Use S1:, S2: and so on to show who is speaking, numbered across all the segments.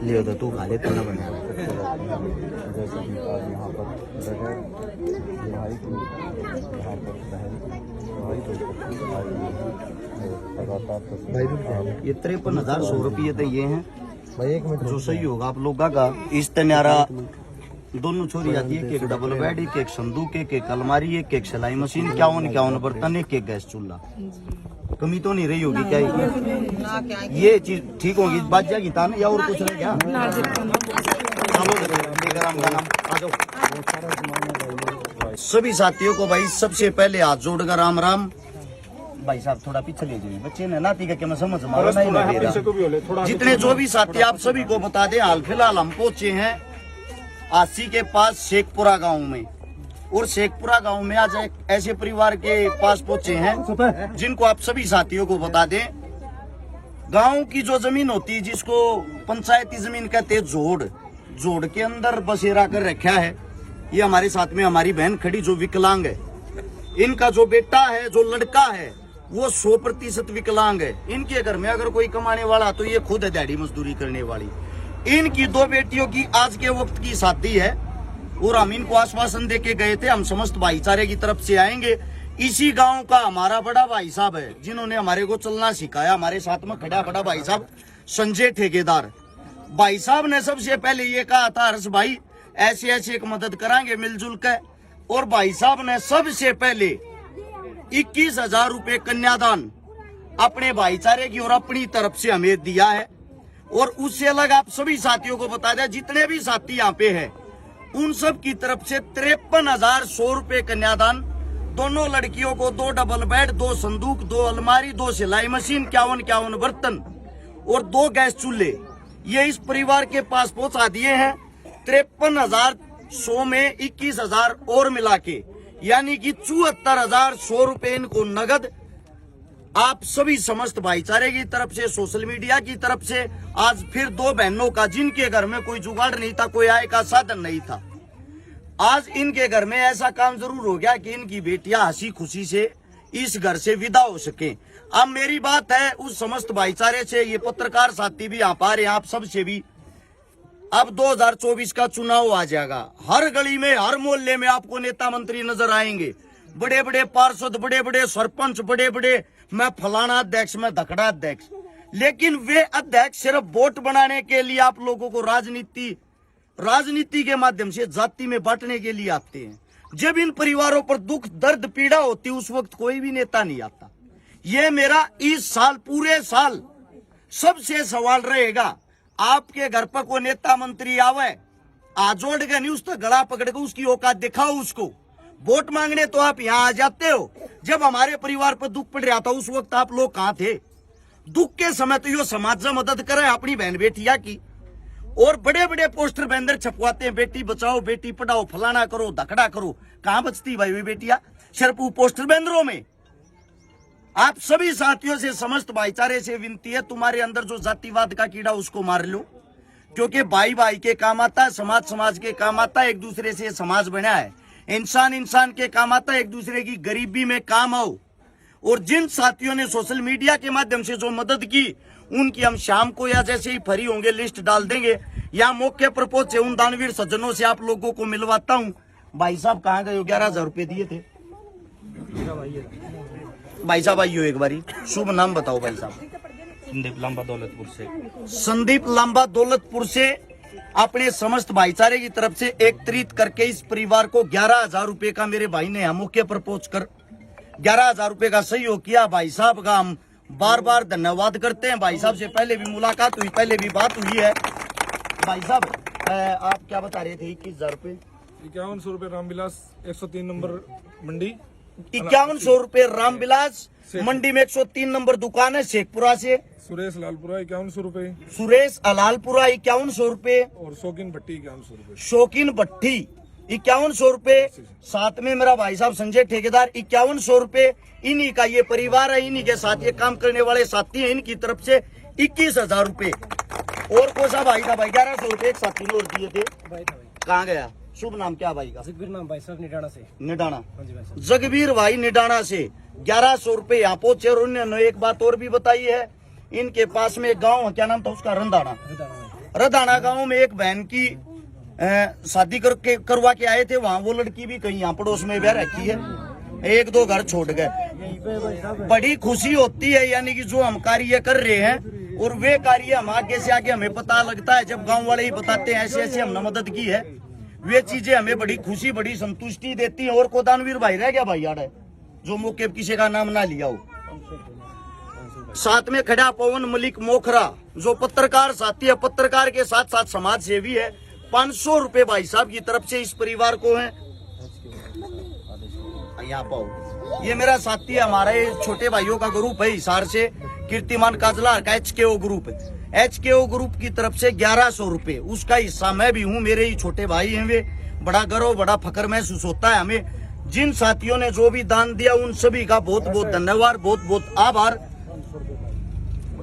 S1: लियो तो तू खा ले तो ना बना। ये 53,100 रुपये तो ये हैं भाई। एक मिनट जो सही होगा आप लोग का। इस तन्यारा दोनों छोरी आती है, एक डबल बेड, एक संदूक, एक अलमारी, एक सिलाई मशीन, 51 बर्तन, एक गैस चूल्हा। कमी तो नहीं रही होगी क्या? ये चीज ठीक होगी, बात जाएगी तान या और कुछ नहीं क्या? सभी साथियों को भाई सबसे पहले हाथ जोड़कर राम राम। भाई साहब थोड़ा पीछे ले जाइए, बच्चे ने नाती का क्या मैं समझ मारा नहीं मेरा। जितने जो भी साथी आप सभी को बता दें, हाल फिलहाल हम पहुंचे हैं आसी के पास शेखपुरा गांव में। और शेखपुरा गांव में आज एक ऐसे परिवार के पास पहुंचे हैं जिनको आप सभी साथियों को बता दें, गांव की जो जमीन होती है जिसको पंचायती जमीन कहते हैं, जोड़ के अंदर बसेरा कर रखा है। ये हमारे साथ में हमारी बहन खड़ी जो विकलांग है, इनका जो बेटा है, जो लड़का है, वो 100% विकलांग है। इनके घर में अगर कोई कमाने वाला तो ये खुद है दिहाड़ी मजदूरी करने वाली। इनकी 2 बेटियों की आज के वक्त की शादी है और हम इनको आश्वासन देके गए थे हम समस्त भाईचारे की तरफ से आएंगे। इसी गांव का हमारा बड़ा भाई साहब है जिन्होंने हमारे को चलना सिखाया। हमारे साथ में खड़ा बड़ा भाई साहब संजय ठेकेदार भाई साहब ने सबसे पहले ये कहा था, हर्ष भाई ऐसे ऐसे एक मदद कराएंगे मिलजुल कर। और भाई साहब ने सबसे पहले 21,000 रुपए कन्यादान अपने भाईचारे की और अपनी तरफ से हमें दिया है। और उससे अलग आप सभी साथियों को बता दें, जितने भी साथी यहाँ पे हैं उन सब की तरफ से 53,100 रुपए कन्यादान। दोनों लड़कियों को 2 डबल बेड, 2 संदूक, 2 अलमारी, 2 सिलाई मशीन, 51 बर्तन और 2 गैस चूल्हे ये इस परिवार के पास पहुंचा दिए हैं। 53,100 में 21,000 और मिला के यानी कि 74,100 रुपए इनको नगद आप सभी समस्त भाईचारे की तरफ से, सोशल मीडिया की तरफ से। आज फिर 2 बहनों का जिनके घर में कोई जुगाड़ नहीं था, कोई आय का साधन नहीं था, आज इनके घर में ऐसा काम जरूर हो गया कि इनकी बेटियां हंसी खुशी से इस घर से विदा हो सके। अब मेरी बात है उस समस्त भाईचारे से, ये पत्रकार साथी भी यहाँ पा रहे हैं, आप सबसे भी। अब 2024 का चुनाव आ जाएगा, हर गली में, हर मोहल्ले में आपको नेता मंत्री नजर आएंगे, बड़े बड़े पार्षद, बड़े बड़े सरपंच, बड़े बड़े मैं फलाना अध्यक्ष, मैं धकड़ा अध्यक्ष। लेकिन वे अध्यक्ष सिर्फ वोट बनाने के लिए आप लोगों को राजनीति के माध्यम से जाति में बांटने के लिए आते हैं। जब इन परिवारों पर दुख दर्द पीड़ा होती उस वक्त कोई भी नेता नहीं आता। ये मेरा इस साल, पूरे साल सबसे सवाल रहेगा, आपके घर पर कोई नेता मंत्री आवे, आजोड़ के नहीं उसका गला पकड़ के उसकी औकात दिखाओ उसको। वोट मांगने तो आप यहाँ आ जाते हो, जब हमारे परिवार पर दुख पड़ रहा था उस वक्त आप लोग कहाँ थे? दुख के समय तो यो समाज से मदद करे अपनी बहन बेटिया की। और बड़े बड़े पोस्टर बैंदर छपवाते हैं, बेटी बचाओ, बेटी पढ़ाओ, फलाना करो, धकड़ा करो। कहाँ बचती भाई वे बेटिया? सिर्फ पोस्टर बैंदरों में। आप सभी साथियों से, समस्त भाईचारे से विनती है, तुम्हारे अंदर जो जातिवाद का कीड़ा उसको मार लो, क्योंकि भाई भाई के काम आता है, समाज समाज के काम आता है, एक दूसरे से समाज बना है, इंसान इंसान के काम आता है, एक दूसरे की गरीबी में काम आओ। और जिन साथियों ने सोशल मीडिया के माध्यम से जो मदद की उनकी हम शाम को या जैसे ही फ्री होंगे लिस्ट डाल देंगे। या मौके पर पहुंचे उन दानवीर सज्जनों से आप लोगों को मिलवाता हूं। भाई साहब कहाँ गए? 11,000 रुपए दिए थे भाई साहब। आइयो एक बारी, शुभ नाम बताओ भाई साहब।
S2: संदीप लांबा दौलतपुर से।
S1: संदीप लांबा दौलतपुर से अपने समस्त भाईचारे की तरफ से एकत्रित करके इस परिवार को 11,000 रुपए का मेरे भाई ने हम मौके प्रपोज कर 11,000 रुपए का सहयोग किया। भाई साहब का हम बार बार धन्यवाद करते हैं। भाई साहब से पहले भी मुलाकात हुई, पहले भी बात हुई है। भाई साहब आप क्या बता रहे थे? 21,000 रुपए,
S2: 5100 रुपए रामविलास 103 नंबर मंडी,
S1: 5100 रुपए रामविलास मंडी में 103 नंबर दुकान है शेखपुरा से।
S2: सुरेश लालपुरा 5100 रुपए,
S1: सुरेश अलालपुरा 5100 रुपए
S2: और शौकीन भट्टी 5100 रुपए।
S1: शौकीन भट्टी 5100 रुपए। साथ में मेरा भाई साहब संजय ठेकेदार 5100 रुपए। इन्हीं का ये परिवार है, इन्हीं के साथ ये काम करने वाले साथी हैं, इनकी तरफ से 21,000 रुपए। और कौन सा भाई था भाई? 1100 रुपए एक साथी ने और दिए थे। कहाँ गया? शुभ नाम क्या भाई का?
S3: जगबीर नाम भाई साहब, निडाना से।
S1: निडाना।
S3: हाँ जी भाई साहब।
S1: जगबीर भाई निडाना से 1100 रुपए यहाँ पहुंचे। और उन्होंने एक बात और भी बताई है, इनके पास में एक गाँव, क्या नाम था उसका? रंधाना। रंधाना गाँव में एक बहन की शादी करवा के आए थे। वहाँ वो लड़की भी कहीं यहाँ पड़ोस में ब्याह रखी है, 1-2 घर छोड़ गए। बड़ी खुशी होती है, यानी कि जो हम कार्य कर रहे हैं और वे कार्य हम आगे से आगे हमें पता लगता है, जब गांव वाले ही बताते हैं ऐसे ऐसे हमने मदद की है, वे चीजें हमें बड़ी खुशी बड़ी संतुष्टि देती हैं। और को दानवीर भाई रह गया भाई यार, जो मौके पर किसी का नाम ना लिया हो। साथ में खड़ा पवन मलिक मोखरा, जो पत्रकार साथी है, पत्रकार के साथ साथ समाज सेवी है। 500 रुपए भाई साहब की तरफ से इस परिवार को है। यहाँ पाओ, ये मेरा साथी है, हमारा ये छोटे भाइयों का ग्रुप है हिसार से, कीर्तिमान काजलार का HKO ग्रुप है। HKO ग्रुप की तरफ से 1100 रुपए, उसका हिस्सा मैं भी हूँ, मेरे ही छोटे भाई हैं वे। बड़ा गर्व बड़ा फख्र महसूस होता है हमें। जिन साथियों ने जो भी दान दिया उन सभी का बहुत बहुत धन्यवाद, बहुत बहुत आभार।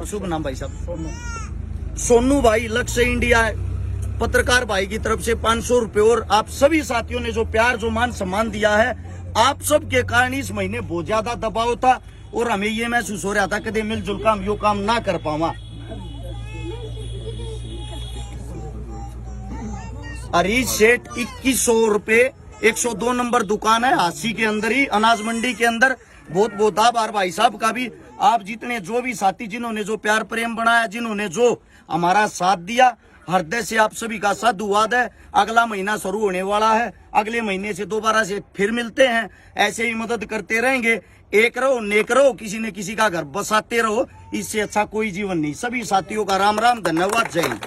S1: शुभ नाम भाई साहब? सोनू भाई, लक्ष्य इंडिया पत्रकार भाई की तरफ से 500 रुपए। और आप सभी साथियों ने जो प्यार जो मान सम्मान दिया है, आप सब के कारण इस महीने बहुत ज्यादा दबाव था और हमें ये महसूस हो रहा था कदे मिलजुल काम यो काम ना कर पावा। हरीश सेठ 2100 रुपए, 102 नंबर दुकान है हासी के अंदर ही, अनाज मंडी के अंदर। बहुत बहुत आभार भाई साहब का भी। आप जितने जो भी साथी जिन्होंने जो प्यार प्रेम बनाया, जिन्होंने जो हमारा साथ दिया, हृदय से आप सभी का साधुवाद है। अगला महीना शुरू होने वाला है, अगले महीने से दोबारा से फिर मिलते हैं। ऐसे ही मदद करते रहेंगे। एक रहो, नेक रहो, किसी न किसी का घर बसाते रहो, इससे अच्छा कोई जीवन नहीं। सभी साथियों का राम राम, धन्यवाद, जय हिंद।